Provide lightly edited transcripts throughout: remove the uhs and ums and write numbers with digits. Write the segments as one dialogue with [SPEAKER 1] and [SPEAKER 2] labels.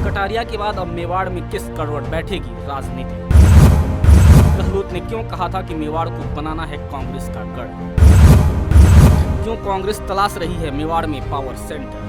[SPEAKER 1] कटारिया के बाद अब मेवाड़ में किस करवट बैठेगी राजनीति? गहलोत ने क्यों कहा था कि मेवाड़ को बनाना है कांग्रेस का गढ़? क्यों कांग्रेस तलाश रही है मेवाड़ में पावर सेंटर?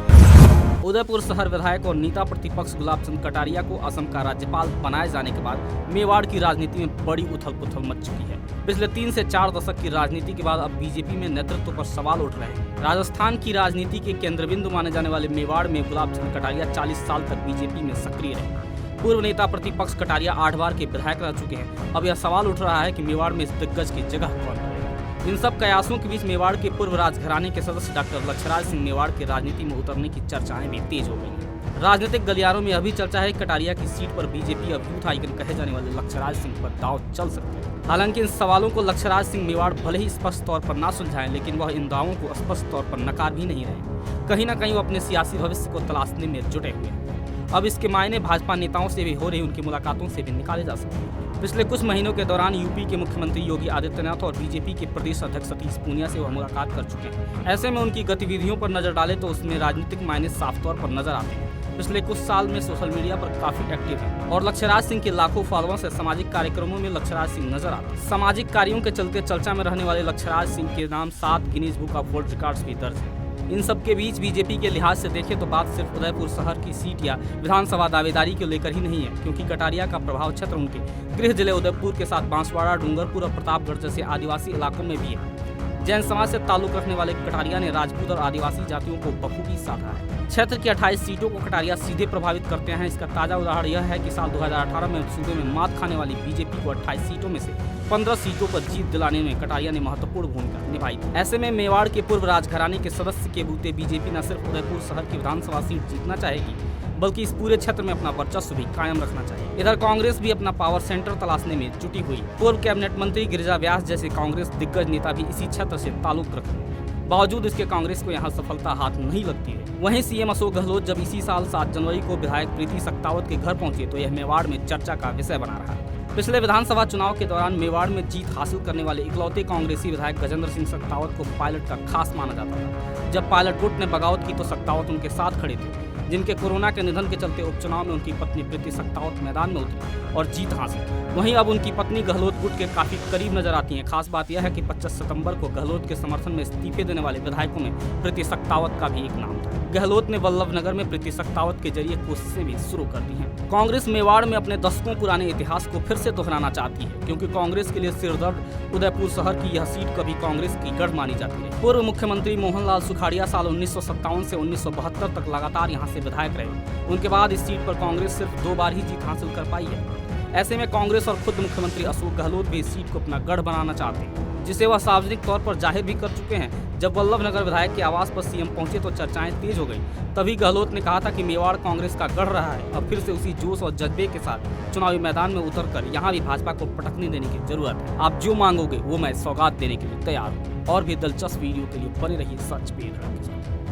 [SPEAKER 1] उदयपुर शहर विधायक और नेता प्रतिपक्ष गुलाब चंद कटारिया को असम का राज्यपाल बनाए जाने के बाद मेवाड़ की राजनीति में बड़ी उथल-पुथल मच चुकी है। पिछले 3 से 4 दशक की राजनीति के बाद अब बीजेपी में नेतृत्व पर सवाल उठ रहे हैं। राजस्थान की राजनीति के केंद्र बिंदु माने जाने वाले मेवाड़ में गुलाब चंद कटारिया 40 साल तक बीजेपी में सक्रिय रहे। पूर्व नेता प्रतिपक्ष कटारिया 8 बार के विधायक रह चुके हैं। अब यह सवाल उठ रहा है कि मेवाड़ में इस दिग्गज की जगह कौन है? इन सब कयासों के बीच मेवाड़ के पूर्व राजघराने के सदस्य डॉक्टर लक्षराज सिंह मेवाड़ के राजनीति में उतरने की चर्चाएं भी तेज हो गई हैं। राजनीतिक गलियारों में अभी चर्चा है कटारिया की सीट पर बीजेपी अब यूथ आइकन कहे जाने वाले लक्षराज सिंह पर दांव चल सकते हैं। हालांकि इन सवालों को लक्षराज सिंह मेवाड़ भले ही स्पष्ट तौर पर ना सुलझाएं, लेकिन वह इन दावों को स्पष्ट तौर पर नकार भी नहीं रहे। कहीं न कहीं वो अपने सियासी भविष्य को तलाशने में जुटे हुए हैं। अब इसके मायने भाजपा नेताओं से भी हो रही उनकी मुलाकातों से भी निकाले जा सकते हैं। पिछले कुछ महीनों के दौरान यूपी के मुख्यमंत्री योगी आदित्यनाथ और बीजेपी के प्रदेश अध्यक्ष सतीश पूनिया से वह मुलाकात कर चुके हैं। ऐसे में उनकी गतिविधियों पर नजर डाले तो उसमें राजनीतिक मायने साफ तौर पर नजर आते हैं। पिछले कुछ साल में सोशल मीडिया पर काफी एक्टिव है और लक्षराज सिंह के लाखों फॉलोअर्स से सामाजिक कार्यक्रमों में लक्षराज सिंह नजर आते हैं। सामाजिक कार्यों के चलते चर्चा में रहने वाले लक्षराज सिंह के नाम 7 Guinness book of world records भी दर्ज है। इन सब के बीच बीजेपी के लिहाज से देखें तो बात सिर्फ उदयपुर शहर की सीट या विधानसभा दावेदारी को लेकर ही नहीं है, क्योंकि कटारिया का प्रभाव क्षेत्र उनके गृह जिले उदयपुर के साथ बांसवाड़ा, डूंगरपुर और प्रतापगढ़ जैसे आदिवासी इलाकों में भी है। जैन समाज से ताल्लुक रखने वाले कटारिया ने राजपूत और आदिवासी जातियों को बखूबी साधा है। क्षेत्र की 28 सीटों को कटारिया सीधे प्रभावित करते हैं। इसका ताजा उदाहरण यह है कि साल 2018 में सूबे में मात खाने वाली बीजेपी को 28 सीटों में से 15 सीटों पर जीत दिलाने में कटारिया ने महत्वपूर्ण भूमिका निभाई थी। ऐसे में मेवाड़ के पूर्व राजघराने के सदस्य के बूते बीजेपी न सिर्फ उदयपुर शहर की विधानसभा सीट जीतना चाहेगी, बल्कि इस पूरे क्षेत्र में अपना वर्चस्व भी कायम रखना चाहिए। इधर कांग्रेस भी अपना पावर सेंटर तलाशने में जुटी हुई। पूर्व कैबिनेट मंत्री गिरिजा व्यास जैसे कांग्रेस दिग्गज नेता भी इसी क्षेत्र से ताल्लुक रखते हैं। बावजूद इसके कांग्रेस को यहाँ सफलता हाथ नहीं लगती है। वहीं सीएम अशोक गहलोत जब इसी साल 7 जनवरी को विधायक प्रीति सक्तावत के घर पहुंचे तो यह मेवाड़ में चर्चा का विषय बना रहा है। पिछले विधानसभा चुनाव के दौरान मेवाड़ में जीत हासिल करने वाले इकलौते कांग्रेसी विधायक गजेंद्र सिंह सक्तावत को पायलट का खास माना जाता था। जब पायलट गुट ने बगावत की तो सक्तावत उनके साथ खड़े थे। जिनके कोरोना के निधन के चलते उपचुनाव में उनकी पत्नी प्रीति सक्तावत मैदान में उतरी और जीत हासिल। वहीं अब उनकी पत्नी गहलोत गुट के काफी करीब नजर आती हैं। खास बात यह है कि 25 सितंबर को गहलोत के समर्थन में इस्तीफे देने वाले विधायकों में प्रीति सक्तावत का भी एक नाम था। गहलोत ने वल्लभनगर में प्रीति सक्तावत के जरिए कोशिशें भी शुरू कर दी हैं। कांग्रेस मेवाड़ में अपने दशकों पुराने इतिहास को फिर से दोहराना चाहती है, क्योंकि कांग्रेस के लिए सिरदर्द उदयपुर शहर की यह सीट कभी कांग्रेस की गढ़ मानी जाती है। पूर्व मुख्यमंत्री मोहनलाल सुखाड़िया साल 1957 से 1972 तक लगातार यहां से विधायक रहे। उनके बाद इस सीट पर कांग्रेस सिर्फ 2 बार ही जीत हासिल कर पाई है। ऐसे में कांग्रेस और खुद मुख्यमंत्री अशोक गहलोत भी इस सीट को अपना गढ़ बनाना चाहते हैं, जिसे वह सार्वजनिक तौर पर जाहिर भी कर चुके हैं। जब वल्लभनगर विधायक के आवास पर सीएम पहुंचे तो चर्चाएं तेज हो गई। तभी गहलोत ने कहा था कि मेवाड़ कांग्रेस का गढ़ रहा है। अब फिर से उसी जोश और जज्बे के साथ चुनावी मैदान में उतरकर यहां भी भाजपा को पटकने देने की जरूरत है। आप जो मांगोगे वो मैं सौगात देने के लिए तैयार हूँ। और भी दिलचस्प वीडियो के लिए बने रहिए सच पे।